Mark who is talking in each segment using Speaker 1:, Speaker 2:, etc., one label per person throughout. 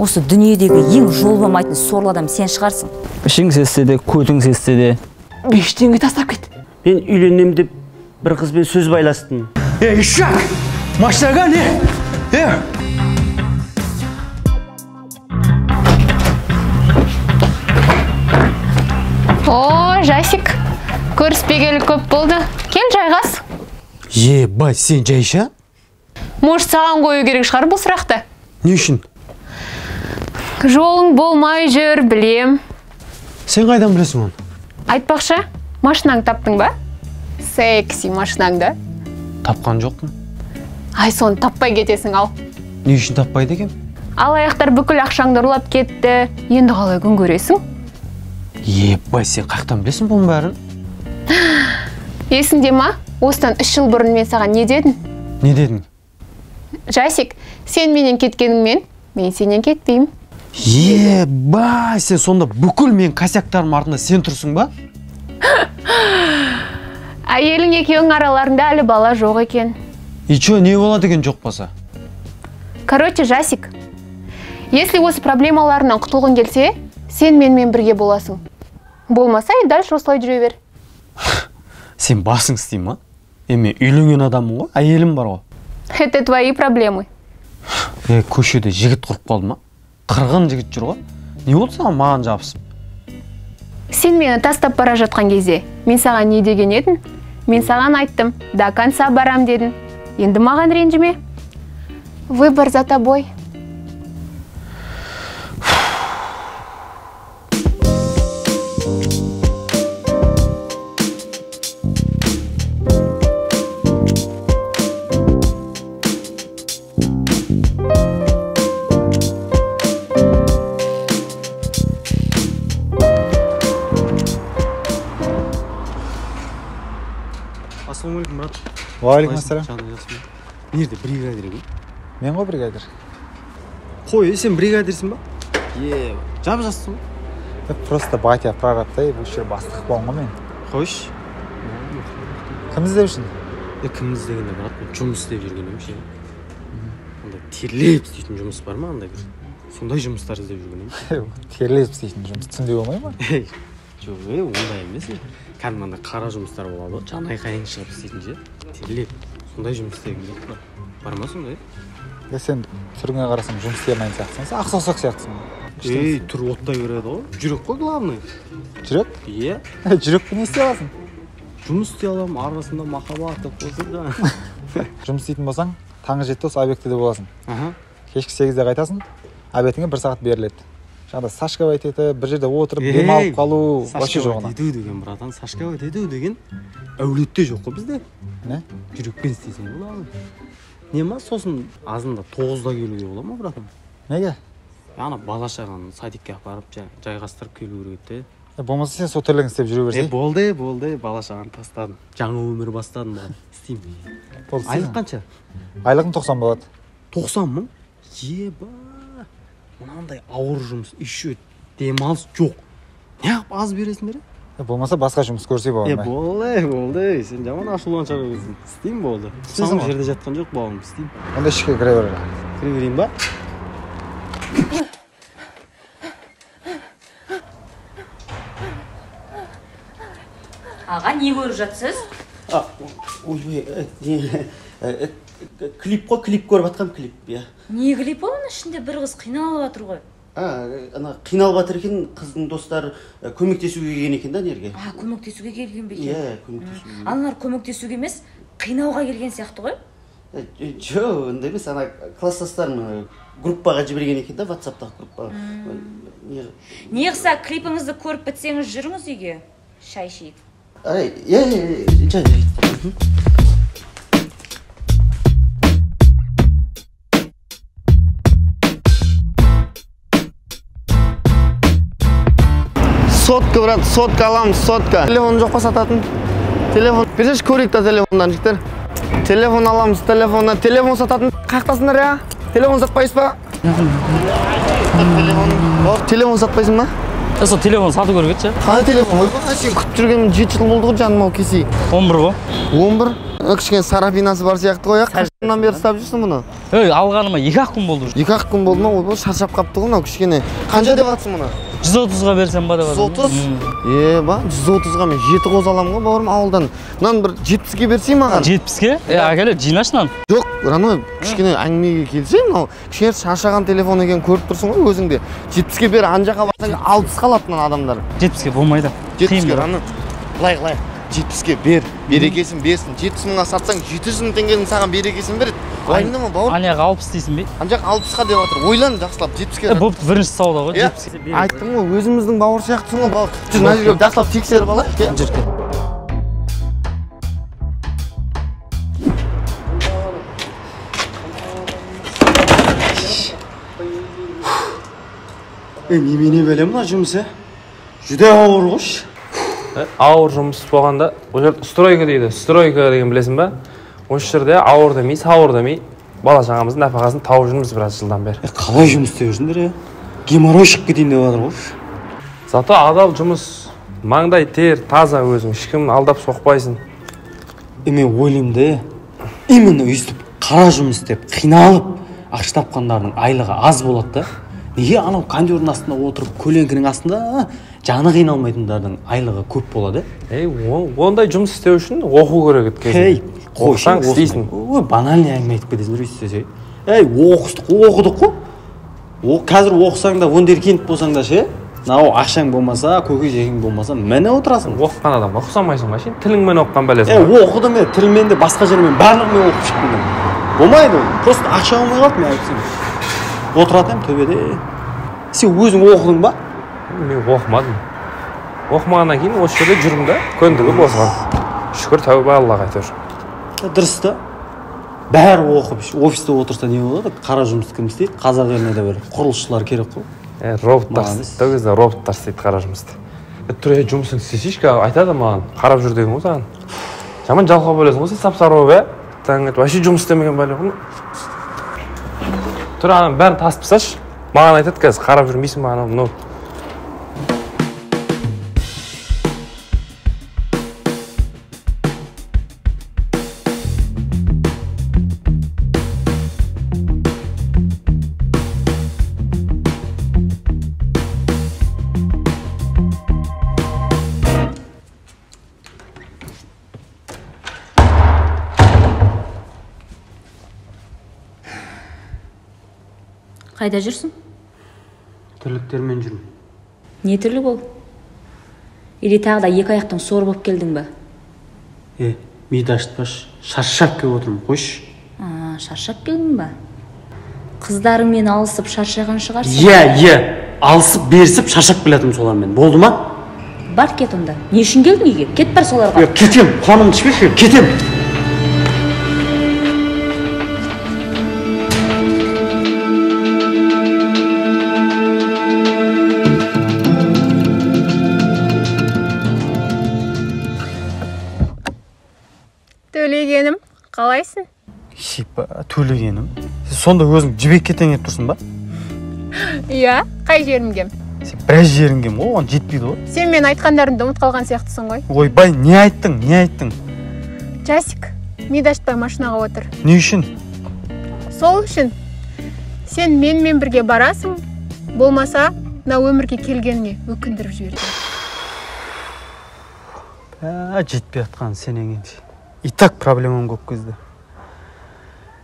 Speaker 1: Осы дүниедегі ең жол болмайтын сорлы адам сен шығарсың.
Speaker 2: Ішің сесте де, көтің сесте де.
Speaker 3: 5 теңге тастап кет.
Speaker 4: Мен үйленем деп бір қызбен сөз байластым.
Speaker 3: Ишак! Машинаға не?
Speaker 5: О, Жасик, көріспегелі көп болды. Кел жайғас.
Speaker 3: Бай, сен жайша?
Speaker 5: Может, саған қою керек шығар бұл сұрақты?
Speaker 3: Не үшін?
Speaker 5: Жолың болмай жүр, білем.
Speaker 3: Сен қайдан білесің оны?
Speaker 5: Айтпақшы, машинаңды таптың ба? Секси машинаңды.
Speaker 3: Тапқан жоқпын.
Speaker 5: Ай, соны таппай кетесің ал.
Speaker 3: Не үшін таппайды екен?
Speaker 5: Алаяқтар бүкіл ақшаңды ұрлап кетті. Енді қалай күн көресің?
Speaker 3: Бай, сен қаяқтан білесің бұның бәрін?
Speaker 5: Есіңде ма? Осыдан 3 жыл бұрын мен саған не дедім?
Speaker 3: Не дедің?
Speaker 5: Жасик, сен менен кеткеніңмен, мен сенен кетпеймін.
Speaker 3: Бай, сен сонда бүкіл мен косяктарым артында сен тұрсың ба?
Speaker 5: Әйелің екеуің араларында әлі бала жоқ екен.
Speaker 3: И чё, не болады екен жоқ болса?
Speaker 5: Короче, Жасик, если осы проблемаларынан құтылғың келсе, сен менімен бірге боласың. Болмаса, дальше осылай жүре бер.
Speaker 3: Сен басың істей ма? Мен үйленген адаммын ғой, әйелім бар ғой.
Speaker 5: Это твои проблемы.
Speaker 3: Көшеде жігіт құрып қалды ма? Қырғын жігіт жүр ғой. Не болды саған маған жабысып?
Speaker 5: Сен мені тастап бара жатқан кезде, мен саған не деген едім? Мен саған айттым, до конца барам дедің. Енді маған ренжіме. Выбор за тобой.
Speaker 3: Ассалаумағалейкум, брат.
Speaker 6: Уағалейкум ассалам.
Speaker 3: Нерде бригадир ғой?
Speaker 6: Мен ғой бригадир.
Speaker 3: Қой, сен бригадирсің ба? Жап жассың ба?
Speaker 6: Просто батя прораб та, бұл жер бастық болған ғой мен.
Speaker 3: Қойш.
Speaker 6: Кім іздеп үшін?
Speaker 3: Кім іздегенде, брат, мен жұмыс істеп жүргенім ше. Ондай терлеп істейтін жұмыс бар ма, андай бір? Сондай жұмыстар іздеп жүргенім.
Speaker 6: Терлеп істейтін жұмыс түсінде болмай ма?
Speaker 3: Жоқ, ондай емес. Кәдімгі қара жұмыстар болады ғой, жан айқайың шығып істейтін ше. Терлеп, сондай жұмыс істегім келді. Бар ма сондай?
Speaker 6: Сен түріңе қарасаң жұмыс істей алмайтын сияқтысың. Сен ақсақ сияқтысың.
Speaker 3: Түр оттай береді ғой. Жүрек қой главный.
Speaker 6: Жүрек?
Speaker 3: Иә.
Speaker 6: Жүрекпен не істей аласың?
Speaker 3: Жұмыс істей аламын, арасында махаббат деп қойса.
Speaker 6: Жұмыс істейтін болсаң, таңғы 7-де осы объектіде боласың. Кешкі 8-де қайтасың, обедіңе 1 сағат беріледі. Жаңағыда Сашкабайт етіп, бір жерде отырып, демалып қалу вообще жоғына.
Speaker 3: Сашкабайт ету деген, братан, Сашкабайт ету деген әулетте жоқ қой бізде.
Speaker 6: Не?
Speaker 3: Жүрекпен істесең болады. Не ма, сосын азында 9-да келуге бола ма, братан?
Speaker 6: Неге?
Speaker 3: Ана бала шағаны садикке апарып жайғастырып келу керек те.
Speaker 6: Болмаса сен сол тірлігін істеп жүре берсей.
Speaker 3: Болды, бала шағаны тастадым. Жаңа өмір бастадым ба. Істеймін. Айлық қанша?
Speaker 6: Айлығым 90 болады.
Speaker 3: 90 мың? Еба. Мынандай ауыр жұмыс, еще демалыс жоқ. Неғып аз бересіңдер?
Speaker 6: Болмаса басқа жұмыс көрсей болады ма?
Speaker 3: Болды. Сен жаман ашуланшар өзің. Істеймін болды. Сам жерде жатқан жоқ, балым, істеймін.
Speaker 6: Онда ішке кіре бер.
Speaker 3: Кіре берейін ба?
Speaker 1: Аға, не көріп жатсыз?
Speaker 4: Клип қой, клип көріп атқам, клип.
Speaker 1: Не клип оның ішінде бір қыз қиналып жатыр ғой?
Speaker 4: Қиналып жатыр екен, қыздың достары көмектесуге келген екен да нерге.
Speaker 1: Көмектесуге келген бе екен?
Speaker 4: Иә, көмектесуге.
Speaker 1: Аналар көмектесуге емес, қинауға келген сияқты ғой?
Speaker 4: Жоқ, ондай емес, ана класстастарым группаға жіберген екен да, WhatsApp-тағы группаға.
Speaker 1: Не қылса, клипіңізді көріп бітсеңіз жүріңіз үйге, шай ішейік.
Speaker 4: Жай.
Speaker 7: Сотка, брат, сотка аламыз, сотка. Телефон жоқ па сататын? Телефон. Берсеңші көрейік та телефондан, жігіттер. Телефон аламыз, телефон сататын. Қаяқтасыңдар, я? Телефон сатпайсыз ба? Телефон сатпайсың ба?
Speaker 2: Сол телефон сату керек еді.
Speaker 7: Қандай телефон? Ойбай, сен күтіп жүргенім 7 жыл болды ғой жаным ау кесей.
Speaker 2: 11 ғой.
Speaker 7: 11? Кішкене сарапинасы бар сияқты ғой. Bundan beri ұстап жүрсің мұны?
Speaker 2: Алғаныма 2-ақ күн болды.
Speaker 7: 2-ақ күн болды ма? Ойбай, шаршап қапты ғой мынау кішкене. Қанша деп жатсың мұны?
Speaker 2: 130-ға берсем ба деп жатырмын.
Speaker 7: 130? Ба, 130-ға мен 7 қоз аламын ғой бауырым ауылдан. Мынаны бір 70-ге берсей маған.
Speaker 2: 70-ге? Әкеле, жинаш нан.
Speaker 7: Жоқ, Рано, кішкене әңгімеге келсей, мынау кішкене шаршаған телефон екен көріп тұрсың ғой өзіңде. 70-ге бер, ан жаққа барсаң 60 қалады мына адамдар.
Speaker 2: 70-ге болмайды.
Speaker 7: 70-ге Рано. Былай. 70-ге бер, берекесін берсін. 70 мыңға сатсаң 700 мың теңгенің саған берекесін береді. Уайымдама бауыр.
Speaker 2: Анияға 60 дейсің бе?
Speaker 7: Анжақ 60-қа деп жатыр. Ойлан жақсылап 70-ге.
Speaker 2: Бұл бірінші сауда ғой, 70-ге.
Speaker 7: Айттым ғой, өзіміздің бауыр сияқтысың ғой бауыр. Жүр, мына жерге жақсылап тексеріп алайық. Жүр.
Speaker 4: Немене бәлем мына жұмысы? Жүдә ауыр қош.
Speaker 8: Ауыр жұмыс болғанда, ол жерде стройка дейді. Стройка деген білесің ба? Осы жерде ауыр демей, сауыр демей, бала шағамыздың нәпақасын тауып жүрміз біраз жылдан бері.
Speaker 4: Қалай жұмыс істеп жүрсіңдер? Геморрой шығып кетейін деп жатыр ғой.
Speaker 8: Зато адал жұмыс, маңдай тер, таза өзің, ешкім алдап соқпайсың.
Speaker 4: Мен ойлаймын да, именно өйстіп қара жұмыс істеп, қиналып, ақша тапқандардың айлығы аз болады да. Неге анау кондердің астында отырып, көлеңкенің астында жаны қиналмайтындардың айлығы көп болады?
Speaker 8: Ондай жұмыс істеу үшін оқу керек еткенсің. Оқысаң істейсің.
Speaker 4: Банальный әңгіме айтып кетесіңдер өйстесе. Оқыдық қой. Қазір оқысаң да, вундеркинд болсаң да ше, мынау ақшаң болмаса, көкей-жегің болмаса, міне отырасың.
Speaker 8: Оқыған адам ұқсамайсың ба сен? Тіліңмен оқыған бәлесің.
Speaker 4: Оқыдым мен, тілмен де басқа жермен барлығымен оқып шықтым. Болмайды ол. Просто ақша болмай қалды мен айтсам. Отыратым төбеде. Сен өзің оқыдың ба?
Speaker 8: Мен оқымадым. Оқымағаннан кейін осы жерде жүрмін да, көндігіп осыған. Шүкір тәуба Аллаға әйтеуір.
Speaker 4: Дұрыс та. Бәрі оқып, офиста отырса не болады? Қара жұмыс кім істейді? Қазақ еліне де бір құрылысшылар керек қой.
Speaker 8: Роботтар істейді. Тәу кезде роботтар істейді қара жұмысты. Түрі жұмысын істесейші, айтады маған, қарап жүр деген ғой саған. Жаман жалқау бөлесің ғой, сен сап-сары бе? Вообще жұмыс істемеген бәле ғой. Түрі анам бәрін тасып тасташы. Маған айтады қазір, қарап жүрмейсің маған, ну.
Speaker 1: Қайда жүрсің?
Speaker 4: Тірліктермен жүрмін.
Speaker 1: Не тірлік ол? Или тағы да екі аяқтың сор болып келдің ба?
Speaker 4: Миды ашытпаш, шаршап келіп отырмын, қойш.
Speaker 1: Шаршап келдің ба? Қыздарыңмен алысып шаршаған шығарсың?
Speaker 4: Алысып берісіп шаршап келетім солармен. Болды ма?
Speaker 1: Бар кет онда. Не үшін келдің үйге? Кет бар соларға.
Speaker 4: Кетем, қаным түспеші, кетем.
Speaker 5: Төлегенім, қалайсың?
Speaker 4: Төлегенім? Сен сонда өзің жібекке теңеп тұрсың ба?
Speaker 5: Иә, қай жерімгем?
Speaker 4: Сен біраз жерінгем, оған жетпейді ғой.
Speaker 5: Сен мен айтқандарымды ұмыт қалған сияқтысың ғой.
Speaker 4: Ойбай, не айттың?
Speaker 5: Жасик, миды ашытпай машинаға отыр.
Speaker 4: Не үшін?
Speaker 5: Сол үшін. Сен менімен бірге барасың, болмаса, мына өмірге келгеніңе өкіндіріп жіберді.
Speaker 4: Жетпей атқан сенен енді. И так проблемам көп кезде.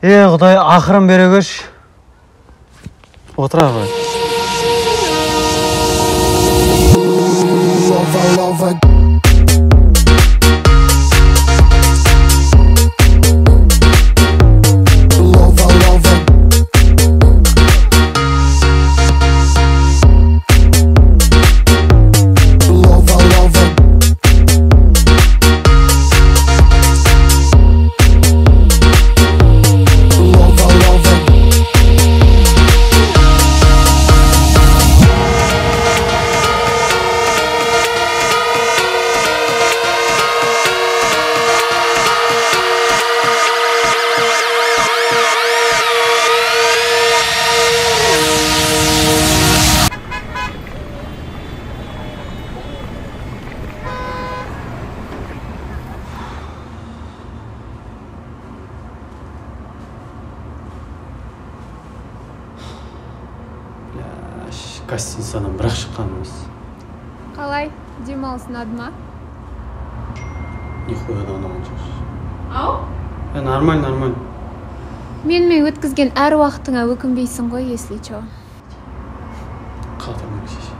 Speaker 4: Құдай, ақырын бере көрші. Отыра ғой. гостиницадан бірақ шыққан емес.
Speaker 5: Қалай? Демалыс ұнады ма?
Speaker 4: Нихуя да ұнаған жоқ. Ау? Нормально.
Speaker 5: Менімен өткізген әр уақытыңа өкінбейсің ғой, если чо.
Speaker 4: Қатырмын шеше.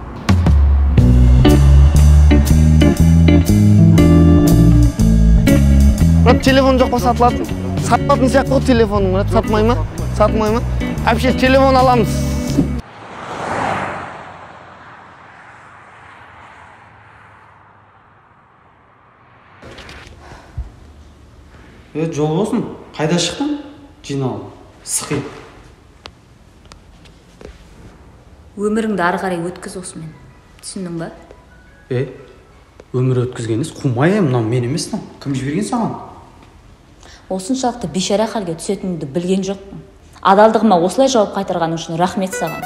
Speaker 7: Телефон жоқ па сатылатын? Сатылатын сияқты ғой телефоның, сатмай ма? Вообще телефон аламыз.
Speaker 4: Жол болсын, қайда шықтың? Жиналып, сықи.
Speaker 1: Өміріңді ары қарай өткіз осымен. Түсіндің ба?
Speaker 4: Өмір өткізгеніз қумай мынау мен емес там. Кім жіберген саған?
Speaker 1: Осыншалықты бейшара халге түсетініңді білген жоқпын. Адалдығыма осылай жауап қайтарғаның үшін рахмет саған.